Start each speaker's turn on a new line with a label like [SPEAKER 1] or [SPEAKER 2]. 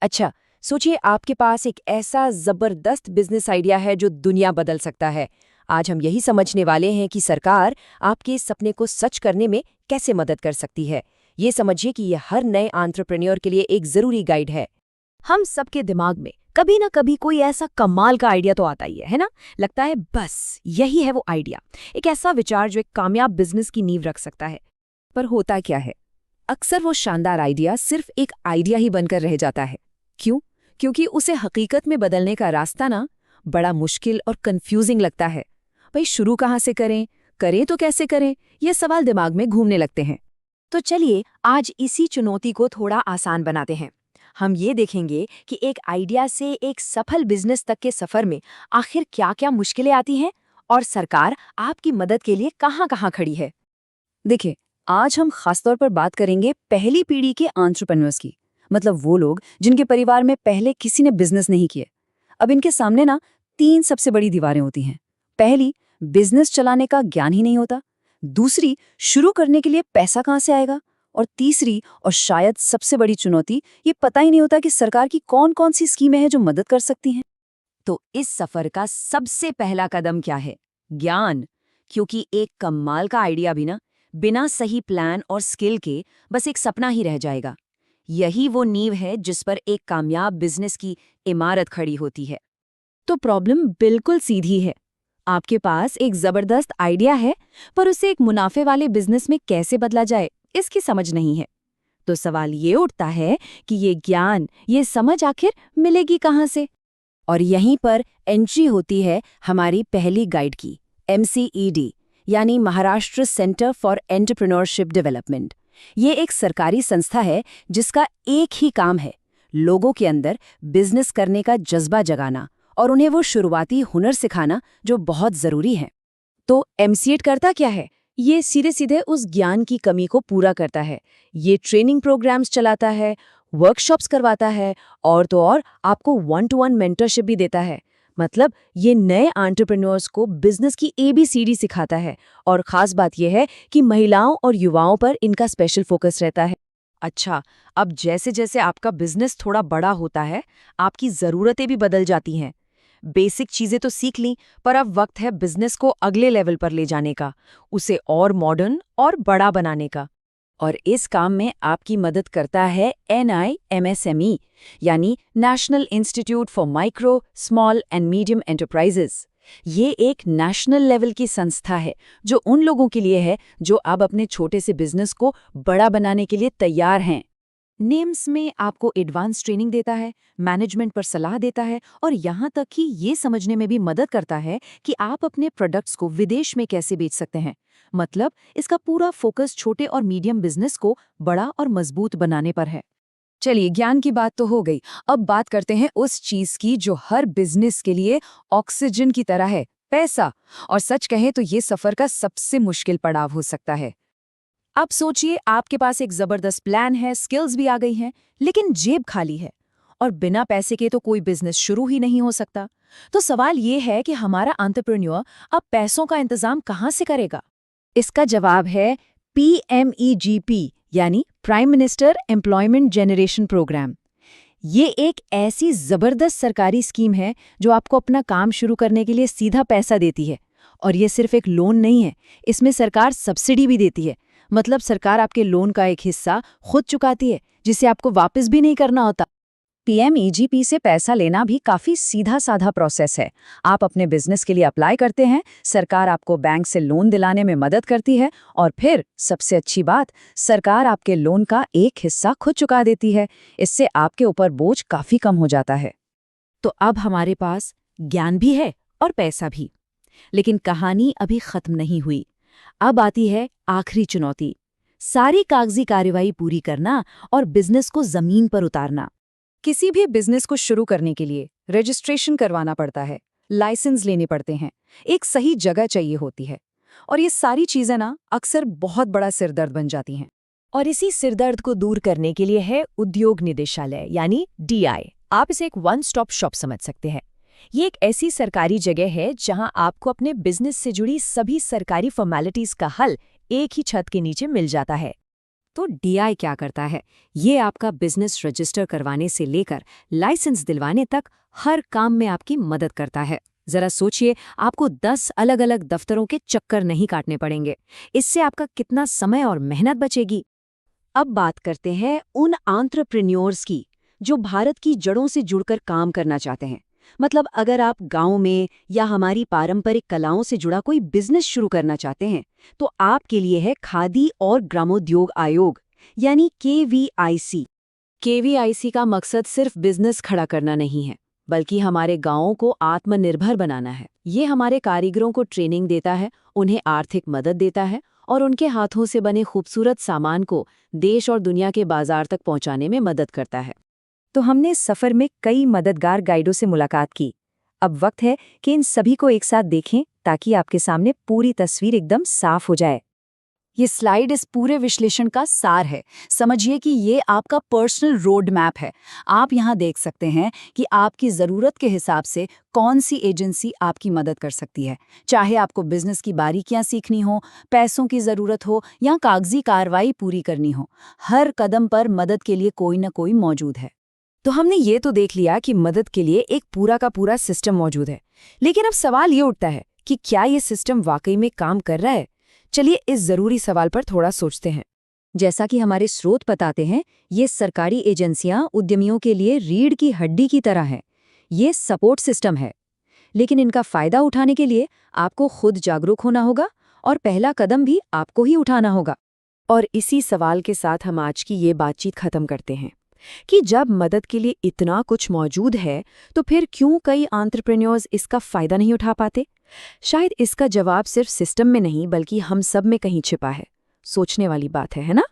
[SPEAKER 1] अच्छा, सोचिए आपके पास एक ऐसा जबरदस्त बिजनेस आइडिया है जो दुनिया बदल सकता है। आज हम यही समझने वाले हैं कि सरकार आपके इस सपने को सच करने में कैसे मदद कर सकती है। ये समझिए कि ये हर नए एंटरप्रेन्योर के लिए एक जरूरी गाइड है।
[SPEAKER 2] हम सबके दिमाग में कभी ना कभी कोई ऐसा कमाल का आइडिया तो आता ही है ना। लगता है बस यही है वो आइडिया, एक ऐसा विचार जो एक कामयाब बिजनेस की नींव रख सकता है।
[SPEAKER 1] पर होता क्या है, अक्सर वो शानदार आइडिया सिर्फ एक आइडिया ही बनकर रह जाता है। क्यों? क्योंकि उसे हकीकत में बदलने का रास्ता ना बड़ा मुश्किल और कंफ्यूजिंग लगता है। भाई शुरू कहाँ से करें, करें तो कैसे करें, ये सवाल दिमाग में घूमने लगते हैं। तो चलिए आज इसी चुनौती को थोड़ा आसान बनाते हैं। हम ये देखेंगे कि एक आइडिया से एक सफल बिजनेस तक के सफर में आखिर क्या-क्या मुश्किलें आती हैं और सरकार आपकी मदद के लिए कहाँ-कहाँ खड़ी है। देखिए, आज हम खासतौर पर बात करेंगे पहली पीढ़ी के एंटरप्रेन्योर्स की, मतलब वो लोग जिनके परिवार में पहले किसी ने बिजनेस नहीं किए। अब इनके सामने ना तीन सबसे बड़ी दीवारें होती हैं। पहली, बिजनेस चलाने का ज्ञान ही नहीं होता। दूसरी, शुरू करने के लिए पैसा कहाँ से आएगा। और तीसरी और शायद सबसे बड़ी चुनौती, ये पता ही नहीं होता कि सरकार की कौन कौन सी स्कीमें हैं जो मदद कर सकती हैं। तो इस सफर का सबसे पहला कदम क्या है? ज्ञान। क्योंकि एक कमाल का आइडिया भी ना बिना सही प्लान और स्किल के बस एक सपना ही रह जाएगा। यही वो नींव है जिस पर एक कामयाब बिजनेस की इमारत खड़ी होती है। तो प्रॉब्लम बिल्कुल सीधी है। आपके पास एक जबरदस्त आइडिया है, पर उसे एक मुनाफे वाले बिजनेस में कैसे बदला जाए, इसकी समझ नहीं है। तो सवाल ये उठता है कि ये ज्ञान, ये समझ आखिर मिलेगी कहाँ से? और यहीं पर एंट्री होती है हमारी पहली गाइड की, MCED, यानी Maharashtra centre for entrepreneurship development. ये एक सरकारी संस्था है जिसका एक ही काम है, लोगों के अंदर बिजनेस करने का जज्बा जगाना और उन्हें वो शुरुआती हुनर सिखाना जो बहुत जरूरी है। तो MCED करता क्या है? ये सीधे सीधे उस ज्ञान की कमी को पूरा करता है। ये ट्रेनिंग प्रोग्राम्स चलाता है, वर्कशॉप्स करवाता है और तो और आपको 1-to-1 मेंटरशिप भी देता है। मतलब ये नए एंटरप्रेन्योर्स को बिजनेस की ABCD सिखाता है। और खास बात यह है कि महिलाओं और युवाओं पर इनका स्पेशल फोकस रहता है। अच्छा, अब जैसे जैसे आपका बिजनेस थोड़ा बड़ा होता है, आपकी ज़रूरतें भी बदल जाती हैं। बेसिक चीजें तो सीख ली, पर अब वक्त है बिजनेस को अगले लेवल पर ले जाने का, उसे और मॉडर्न और बड़ा बनाने का। और इस काम में आपकी मदद करता है NIMSME, यानी national institute for micro, small and medium enterprises. ये एक नेशनल लेवल की संस्था है जो उन लोगों के लिए है जो अब अपने छोटे से बिजनेस को बड़ा बनाने के लिए तैयार हैं। नेम्स में आपको एडवांस ट्रेनिंग देता है, मैनेजमेंट पर सलाह देता है और यहाँ तक कि ये समझने में भी मदद करता है कि आप अपने प्रोडक्ट्स को विदेश में कैसे बेच सकते हैं। मतलब इसका पूरा फोकस छोटे और मीडियम बिजनेस को बड़ा और मजबूत बनाने पर है। चलिए, ज्ञान की बात तो हो गई, अब बात करते हैं उस चीज की जो हर बिजनेस के लिए ऑक्सीजन की तरह है, पैसा। और सच कहें तो ये सफर का सबसे मुश्किल पड़ाव हो सकता है। अब सोचिए आपके पास एक जबरदस्त प्लान है, स्किल्स भी आ गई हैं, लेकिन जेब खाली है। और बिना पैसे के तो कोई बिजनेस शुरू ही नहीं हो सकता। तो सवाल ये है कि हमारा एंटरप्रेन्योर अब पैसों का इंतजाम कहाँ से करेगा? इसका जवाब है PMEGP, यानी prime minister employment generation programme. ये एक ऐसी जबरदस्त सरकारी स्कीम है जो आपको अपना काम शुरू करने के लिए सीधा पैसा देती है। और ये सिर्फ एक लोन नहीं है, इसमें सरकार सब्सिडी भी देती है। मतलब सरकार आपके लोन का एक हिस्सा खुद चुकाती है, जिसे आपको वापस भी नहीं करना होता। PMEGP से पैसा लेना भी काफी सीधा साधा प्रोसेस है। आप अपने बिजनेस के लिए अप्लाई करते हैं, सरकार आपको बैंक से लोन दिलाने में मदद करती है और फिर सबसे अच्छी बात, सरकार आपके लोन का एक हिस्सा खुद चुका देती है। इससे आपके ऊपर बोझ काफी कम हो जाता है। तो अब हमारे पास ज्ञान भी है और पैसा भी। लेकिन कहानी अभी खत्म नहीं हुई। अब आती है आखिरी चुनौती, सारी कागजी कार्यवाही पूरी करना और बिजनेस को जमीन पर उतारना। किसी भी बिजनेस को शुरू करने के लिए रजिस्ट्रेशन करवाना पड़ता है, लाइसेंस लेने पड़ते हैं, एक सही जगह चाहिए होती है। और ये सारी चीजें ना अक्सर बहुत बड़ा सिरदर्द बन जाती हैं। और इसी सिरदर्द को दूर करने के लिए है उद्योग निदेशालय, यानी DI। आप इसे एक वन स्टॉप शॉप समझ सकते हैं। ये एक ऐसी सरकारी जगह है जहां आपको अपने बिजनेस से जुड़ी सभी सरकारी फॉर्मेलिटीज का हल एक ही छत के नीचे मिल जाता है।
[SPEAKER 2] तो DI क्या करता है? ये आपका बिजनेस रजिस्टर करवाने से लेकर लाइसेंस दिलवाने तक हर काम में आपकी मदद करता है। जरा सोचिए, आपको 10 अलग-अलग दफ्तरों के चक्कर नहीं काटने पड़ेंगे। इससे आपका कितना समय और मेहनत बचेगी। अब बात करते हैं उन एंटरप्रेन्योर्स की जो भारत की जड़ों से जुड़कर काम करना चाहते हैं। मतलब अगर आप गांव में या हमारी पारंपरिक कलाओं से जुड़ा कोई बिजनेस शुरू करना चाहते हैं, तो आपके लिए है खादी और ग्रामोद्योग आयोग यानी KVIC। KVIC का मकसद सिर्फ बिजनेस खड़ा करना नहीं है, बल्कि हमारे गांवों को आत्मनिर्भर बनाना है। ये हमारे कारीगरों को ट्रेनिंग देता है, उन्हें आर्थिक मदद देता है और उनके हाथों से बने खूबसूरत सामान को देश और दुनिया के बाजार तक पहुंचाने में मदद करता है। तो हमने इस सफर में कई मददगार गाइडों से मुलाकात की। अब वक्त है कि इन सभी को एक साथ देखें ताकि आपके सामने पूरी तस्वीर एकदम साफ हो जाए। ये स्लाइड इस पूरे विश्लेषण का सार है। समझिए कि ये आपका पर्सनल रोड मैप है। आप यहाँ देख सकते हैं कि आपकी ज़रूरत के हिसाब से कौन सी एजेंसी आपकी मदद कर सकती है। चाहे आपको बिजनेस की बारीकियाँ सीखनी हो, पैसों की ज़रूरत हो या कागजी कार्रवाई पूरी करनी हो, हर कदम पर मदद के लिए कोई न कोई मौजूद है। तो हमने ये तो देख लिया कि मदद के लिए एक पूरा का पूरा सिस्टम मौजूद है, लेकिन अब सवाल ये उठता है कि क्या ये सिस्टम वाकई में काम कर रहा है? चलिए इस जरूरी सवाल पर थोड़ा सोचते हैं। जैसा कि हमारे स्रोत बताते हैं, ये सरकारी एजेंसियां उद्यमियों के लिए रीढ़ की हड्डी की तरह हैं। ये सपोर्ट सिस्टम है, लेकिन इनका फायदा उठाने के लिए आपको खुद जागरूक होना होगा और पहला कदम भी आपको ही उठाना होगा। और इसी सवाल के साथ हम आज की ये बातचीत खत्म करते हैं कि जब मदद के लिए इतना कुछ मौजूद है, तो फिर क्यों कई एंटरप्रेन्योर्स इसका फायदा नहीं उठा पाते? शायद इसका जवाब सिर्फ सिस्टम में नहीं, बल्कि हम सब में कहीं छिपा है। सोचने वाली बात है ना?